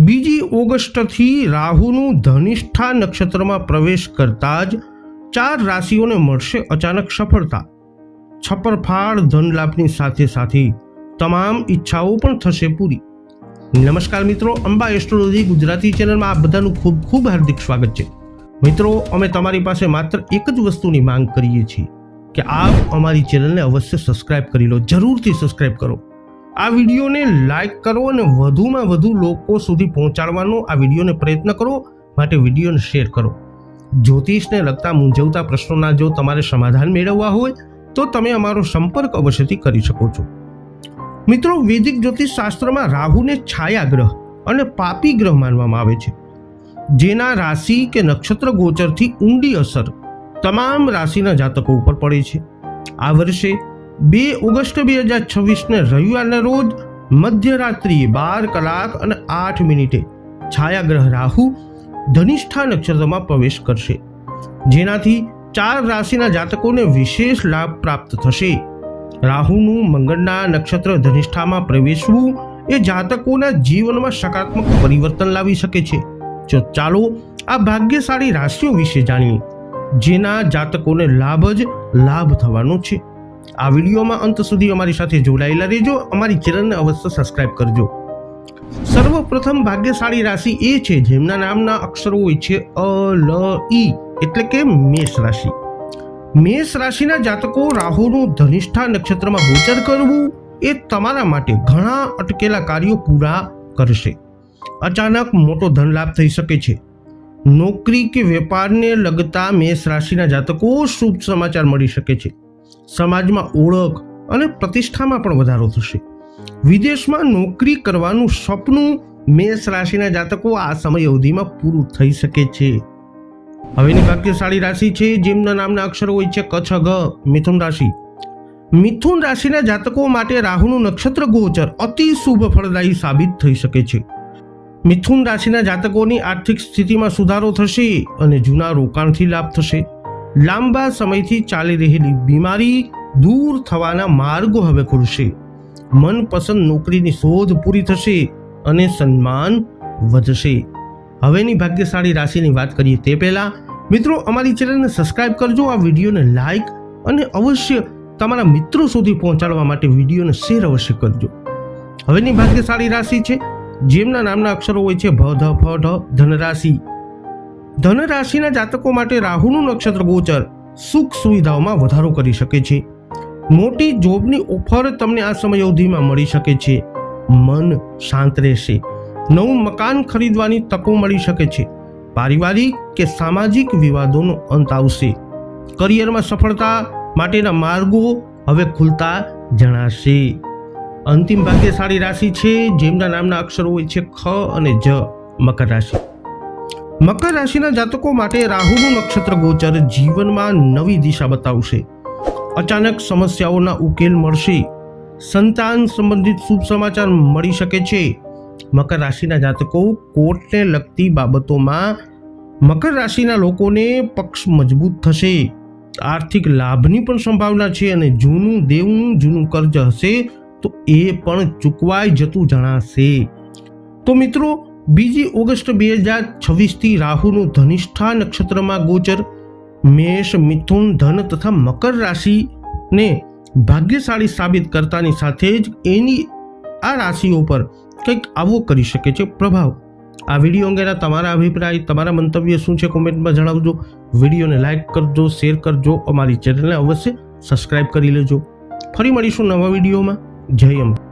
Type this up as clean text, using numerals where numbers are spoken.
બીજી ઓગસ્ટથી રાહુનું ધનિષ્ઠા નક્ષત્રમાં પ્રવેશ કરતા જ 4 રાશિઓને મળશે અચાનક સફળતા, છપરફાળ ધન લાભની સાથે સાથે તમામ ઈચ્છાઓ પણ થશે પૂરી. નમસ્કાર મિત્રો, અંબા એસ્ટ્રોલોજી ગુજરાતી ચેનલમાં આપ બધાનું ખૂબ ખૂબ હાર્દિક સ્વાગત છે. મિત્રો, અમે તમારી પાસે માત્ર એક જ વસ્તુની માંગ કરીએ છીએ કે આપ અમારી ચેનલને અવશ્ય સબસ્ક્રાઇબ કરી લો. જરૂરથી સબસ્ક્રાઇબ કરો, આ વિડીયોને લાઈક કરો અને વધુમાં વધુ લોકો સુધી પહોંચાડવાનો આ વિડીયોને પ્રયત્ન કરો. માટે વિડીયોને શેર કરો. જ્યોતિષને લગતા મૂંઝવતા પ્રશ્નોના જો તમારે સમાધાન મેળવવા હોય તો તમે અમારો સંપર્ક અવશ્યથી કરી શકો છો. મિત્રો, વૈદિક જ્યોતિષ શાસ્ત્રમાં રાહુને છાયા ગ્રહ અને પાપી ગ્રહ માનવામાં આવે છે, જેના રાશિ કે નક્ષત્ર ગોચરથી ઊંડી અસર તમામ રાશિના જાતકો ઉપર પડે છે. આ વર્ષે 2 ઓગસ્ટ 2026ને રવિવારના રોજ મધ્યરાત્રિએ 12 કલાક અને 8 મિનિટે છાયાગ્રહ રાહુ ધનિષ્ઠા નક્ષત્રમાં પ્રવેશ કરશે, જેનાથી 4 રાશિના જાતકોને વિશેષ લાભ પ્રાપ્ત થશે. રાહુનું મંગળના નક્ષત્ર ધનિષ્ઠામાં પ્રવેશવું એ જાતકોના જીવનમાં સકારાત્મક પરિવર્તન લાવી શકે છે. ચાલો આ ભાગ્યશાળી રાશિઓ વિશે જાણીએ, જેના જાતકોને લાભ જ લાભ થવાનો છે. આ વિડીયોમાં અંત સુધી અમારી સાથે જોડાયેલા રહેજો. અમારી ચેનલને અવશ્ય સબસ્ક્રાઇબ કરજો. સર્વપ્રથમ ભાગ્યશાળી રાશિ એ છે જેમના નામના અક્ષરો હોય છે અ, લ, ઈ, એટલે કે મેષ રાશિ. મેષ રાશિના જાતકો રાહુનું ધનિષ્ઠા નક્ષત્રમાં ગોચર કરવું એ તમારા માટે ઘણા અટકેલા કાર્યો પૂરા કરશે. અચાનક મોટો ધન લાભ થઈ શકે છે. નોકરી કે વેપારને લગતા મેષ રાશિના જાતકો શુભ સમાચાર મળી શકે છે. સમાજમાં ઓળખ અને પ્રતિષ્ઠામાં પણ વધારો થશે. વિદેશમાં નોકરી કરવાનું સપનું મેષ રાશિના જાતકો આ સમય અવધિમાં પૂરું થઈ શકે છે. હવેની ભાગ્યશાળી રાશિ છે જેમના નામના અક્ષરો હોય છે ક, છ, ગ, મિથુન રાશિ. મિથુન રાશિના જાતકો માટે રાહુનું નક્ષત્ર ગોચર અતિ શુભ ફળદાયી સાબિત થઈ શકે છે. મિથુન રાશિના જાતકોની આર્થિક સ્થિતિમાં સુધારો થશે અને જૂના રોકાણથી લાભ થશે. લાંબા સમયથી ચાલી રહેલી બીમારી દૂર થવાના માર્ગો હવે ખુલશે. મનપસંદ નોકરીની શોધ પૂરી થશે અને સન્માન વધશે. હવેની ભાગ્યશાળી રાશિની વાત કરીએ તે પહેલા મિત્રો, અમારી ચેનલને સબસ્ક્રાઇબ કરજો, આ વિડીયોને લાઈક અને અવશ્ય તમારા મિત્રો સુધી પહોંચાડવા માટે વિડીયોને શેર અવશ્ય કરજો. હવેની ભાગ્યશાળી રાશિ છે જેમના નામના અક્ષરો હોય છે ભ, ધ, ફ, ઢ, ધનરાશિ. ધનરાશિના જાતકો માટે રાહુનું નક્ષત્ર ગોચર સુખ સુવિધાઓમાં વધારો કરી શકે છે. મોટી જોબની ઓફર તમને આ સમય અવધિમાં મળી શકે છે. મન શાંત રહેશે. નવું મકાન ખરીદવાની તકો મળી શકે છે. પારિવારિક કે સામાજિક વિવાદોનો અંત આવશે. કરિયરમાં સફળતા માટેના માર્ગો હવે ખુલતા જણાશે. અંતિમ ભાગ્યશાળી રાશિ છે જેમના નામના અક્ષરો હોય છે ખ અને જ, મકર રાશિ. મકર રાશિના જાતકો માટે રાહુનું નક્ષત્ર ગોચર જીવનમાં નવી દિશા બતાવશે. અચાનક સમસ્યાઓના ઉકેલ મળશે. સંતાન સંબંધિત શુભ સમાચાર મળી શકે છે. મકર રાશિના જાતકો કોર્ટને લગતી બાબતોમાં મકર રાશિના લોકોને પક્ષ મજબૂત થશે. આર્થિક લાભની પણ સંભાવના છે અને જૂનું દેવું, જૂનું કર્જ હશે તો એ પણ ચૂકવાઈ જતું જણાશે. તો મિત્રો, 2 ઓગસ્ટ 2026થી રાહુનું ધનિષ્ઠા નક્ષત્રમાં ગોચર મેષ, મિથુન, ધન તથા મકર રાશિને ભાગ્યશાળી સાબિત કરતાની સાથે જ એની આ રાશિઓ પર કંઈક આવો કરી શકે છે પ્રભાવ. આ વિડીયો અંગેના તમારા અભિપ્રાય, તમારા મંતવ્ય શું છે કોમેન્ટમાં જણાવજો. વિડીયોને લાઈક કરજો, શેર કરજો, અમારી ચેનલને અવશ્ય સબસ્ક્રાઇબ કરી લેજો. ફરી મળીશું નવા વિડીયોમાં. જય અંબે.